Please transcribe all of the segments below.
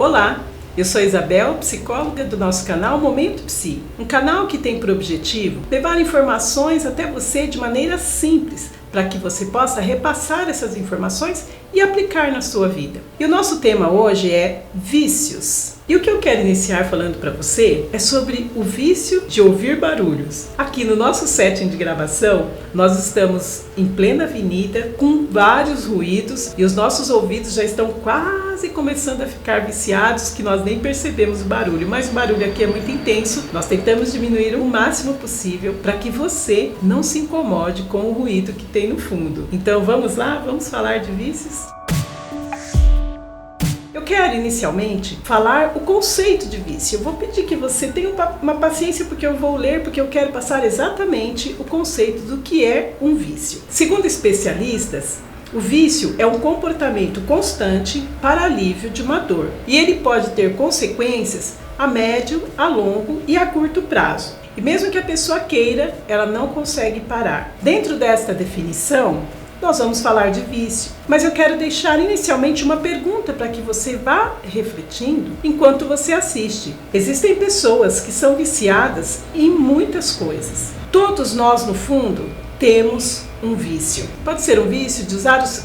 Olá, eu sou Isabel, psicóloga do nosso canal Momento Psi, um canal que tem por objetivo levar informações até você de maneira simples, para que você possa repassar essas informações e aplicar na sua vida. E o nosso tema hoje é vícios. E o que eu quero iniciar falando para você é sobre o vício de ouvir barulhos. Aqui no nosso setting de gravação, nós estamos em plena avenida com vários ruídos e os nossos ouvidos já estão quase começando a ficar viciados que nós nem percebemos o barulho. Mas o barulho aqui é muito intenso, nós tentamos diminuir o máximo possível para que você não se incomode com o ruído que tem no fundo. Então vamos lá, vamos falar de vícios? Eu quero inicialmente falar o conceito de vício. Eu vou pedir que você tenha uma paciência porque eu vou ler, porque eu quero passar exatamente o conceito do que é um vício. Segundo especialistas, o vício é um comportamento constante para alívio de uma dor e ele pode ter consequências a médio, a longo e a curto prazo. E mesmo que a pessoa queira, ela não consegue parar. Dentro desta definição, nós vamos falar de vício, mas eu quero deixar inicialmente uma pergunta para que você vá refletindo enquanto você assiste. Existem pessoas que são viciadas em muitas coisas. Todos nós, no fundo, temos um vício. Pode ser um vício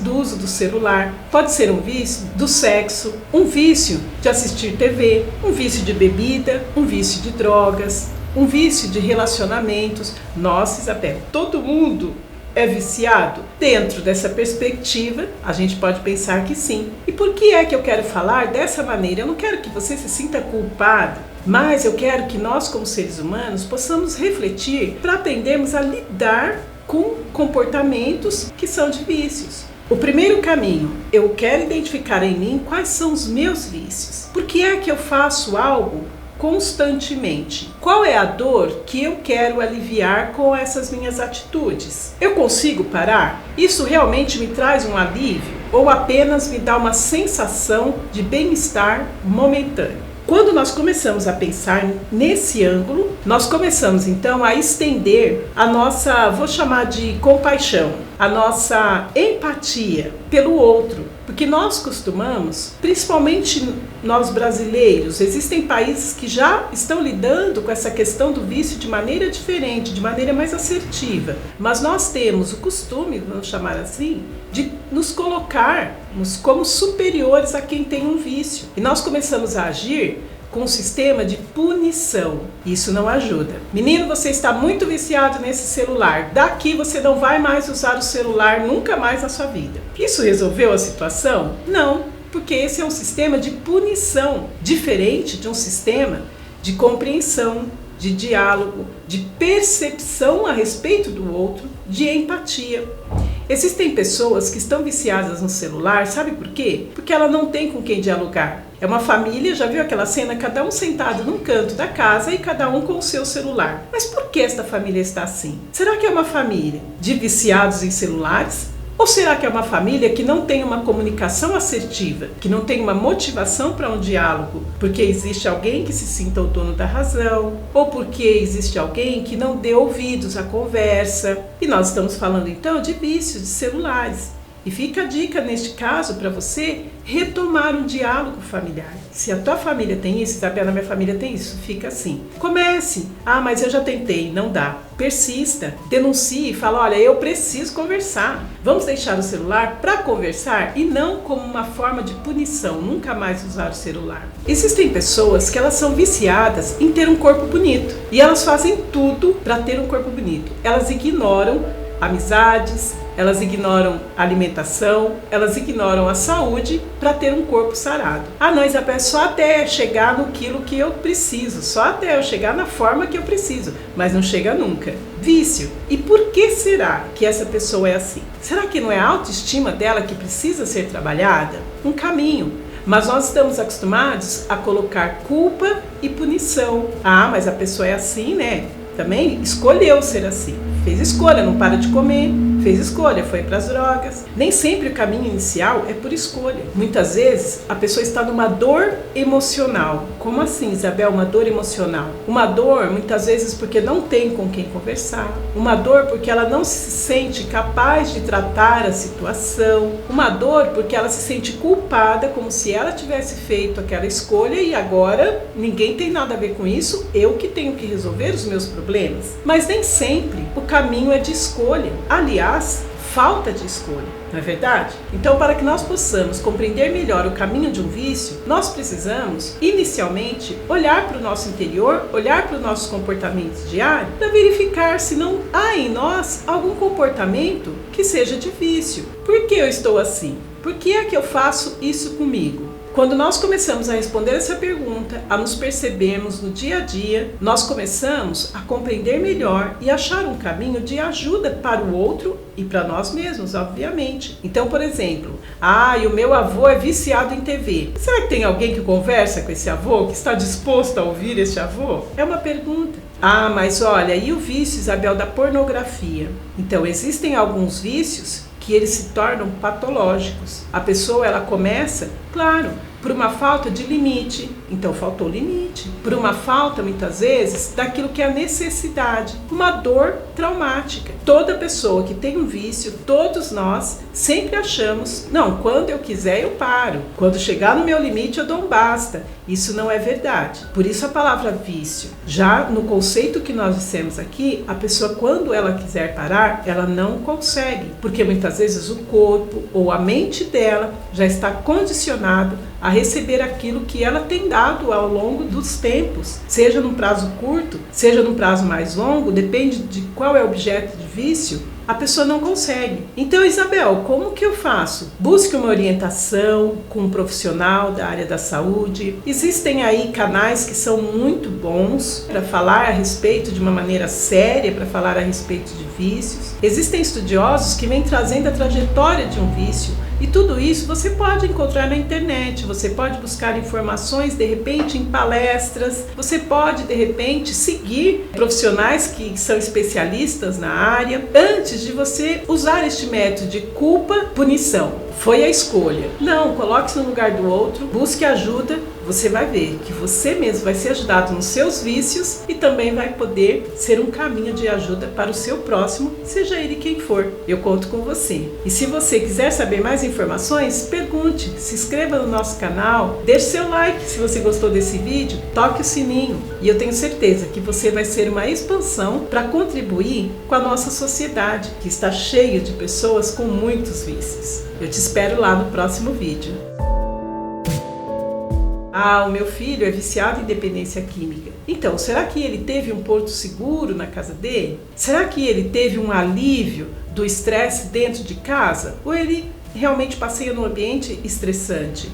do uso do celular, pode ser um vício do sexo, um vício de assistir TV, um vício de bebida, um vício de drogas, um vício de relacionamentos. Nossa, Isabel, todo mundo é viciado? Dentro dessa perspectiva, a gente pode pensar que sim. E por que é que eu quero falar dessa maneira? Eu não quero que você se sinta culpado, mas eu quero que nós, como seres humanos, possamos refletir para aprendermos a lidar com comportamentos que são de vícios. O primeiro caminho, eu quero identificar em mim quais são os meus vícios. Por que é que eu faço algo constantemente? Qual é a dor que eu quero aliviar com essas minhas atitudes? Eu consigo parar? Isso realmente me traz um alívio ou apenas me dá uma sensação de bem-estar momentâneo? Quando nós começamos a pensar nesse ângulo, nós começamos então a estender a nossa, vou chamar de compaixão, a nossa empatia pelo outro. Porque nós costumamos, principalmente nós brasileiros, existem países que já estão lidando com essa questão do vício de maneira diferente, de maneira mais assertiva. Mas nós temos o costume, vamos chamar assim, de nos colocarmos como superiores a quem tem um vício. E nós começamos a agir com um sistema de punição. Isso não ajuda. Menino, você está muito viciado nesse celular. Daqui você não vai mais usar o celular nunca mais na sua vida. Isso resolveu a situação? Não, porque esse é um sistema de punição, diferente de um sistema de compreensão, de diálogo, de percepção a respeito do outro, de empatia. Existem pessoas que estão viciadas no celular, sabe por quê? Porque ela não tem com quem dialogar. É uma família, já viu aquela cena? Cada um sentado num canto da casa e cada um com o seu celular. Mas por que esta família está assim? Será que é uma família de viciados em celulares? Ou será que é uma família que não tem uma comunicação assertiva, que não tem uma motivação para um diálogo, porque existe alguém que se sinta o dono da razão, ou porque existe alguém que não dê ouvidos à conversa? E nós estamos falando então de vícios de celulares. E fica a dica neste caso para você retomar um diálogo familiar. Se a tua família tem isso, Isabela, minha família tem isso, fica assim. Comece. Ah, mas eu já tentei, não dá. Persista, denuncie, fala, olha, eu preciso conversar. Vamos deixar o celular para conversar e não como uma forma de punição, nunca mais usar o celular. Existem pessoas que elas são viciadas em ter um corpo bonito e elas fazem tudo para ter um corpo bonito. Elas ignoram amizades, elas ignoram a alimentação, elas ignoram a saúde para ter um corpo sarado. Ah, não, Isabel, só até chegar no quilo que eu preciso, só até eu chegar na forma que eu preciso, mas não chega nunca. Vício. E por que será que essa pessoa é assim? Será que não é a autoestima dela que precisa ser trabalhada? Um caminho. Mas nós estamos acostumados a colocar culpa e punição. Ah, mas a pessoa é assim, né? Também escolheu ser assim. Fez escolha, não para de comer. fez escolha, foi para as drogas. Nem sempre o caminho inicial é por escolha. Muitas vezes a pessoa está numa dor emocional. Como assim, Isabel, uma dor emocional? Uma dor, muitas vezes, porque não tem com quem conversar. Uma dor porque ela não se sente capaz de tratar a situação. Uma dor porque ela se sente culpada, como se ela tivesse feito aquela escolha e agora ninguém tem nada a ver com isso, eu que tenho que resolver os meus problemas. Mas nem sempre o caminho é de escolha. Aliás, falta de escolha, não é verdade? Então, para que nós possamos compreender melhor o caminho de um vício, nós precisamos, inicialmente, olhar para o nosso interior, olhar para os nossos comportamentos diários, para verificar se não há em nós algum comportamento que seja de vício. Por que eu estou assim? Por que é que eu faço isso comigo? Quando nós começamos a responder essa pergunta, a nos percebermos no dia a dia, nós começamos a compreender melhor e achar um caminho de ajuda para o outro e para nós mesmos, obviamente. Então, por exemplo, e o meu avô é viciado em TV. Será que tem alguém que conversa com esse avô, que está disposto a ouvir esse avô? É uma pergunta. Mas olha, e o vício, Isabel, da pornografia? Então, existem alguns vícios que eles se tornam patológicos. A pessoa, ela começa, claro, por uma falta de limite, então faltou limite. Por uma falta, muitas vezes, daquilo que é a necessidade, uma dor traumática. Toda pessoa que tem um vício, todos nós, sempre achamos, não, quando eu quiser eu paro, quando chegar no meu limite eu dou um basta. Isso não é verdade. Por isso a palavra vício. Já no conceito que nós dissemos aqui, a pessoa, quando ela quiser parar, ela não consegue, porque muitas vezes o corpo ou a mente dela já está condicionado a receber aquilo que ela tem dado ao longo dos tempos, seja num prazo curto, seja num prazo mais longo, depende de qual é o objeto de vício, a pessoa não consegue. Então, Isabel, como que eu faço? Busque uma orientação com um profissional da área da saúde. Existem aí canais que são muito bons para falar a respeito de uma maneira séria, para falar a respeito de vícios. Existem estudiosos que vêm trazendo a trajetória de um vício. E tudo isso você pode encontrar na internet, você pode buscar informações de repente em palestras, você pode de repente seguir profissionais que são especialistas na área, antes de você usar este método de culpa-punição. Foi a escolha. Não, coloque-se no lugar do outro, busque ajuda, você vai ver que você mesmo vai ser ajudado nos seus vícios e também vai poder ser um caminho de ajuda para o seu próximo, seja ele quem for. Eu conto com você. E se você quiser saber mais informações, pergunte, se inscreva no nosso canal, deixe seu like se você gostou desse vídeo, toque o sininho e eu tenho certeza que você vai ser uma expansão para contribuir com a nossa sociedade, que está cheia de pessoas com muitos vícios. Eu te espero lá no próximo vídeo. O meu filho é viciado em dependência química. Então, será que ele teve um porto seguro na casa dele? Será que ele teve um alívio do estresse dentro de casa? Ou ele realmente passeia num ambiente estressante?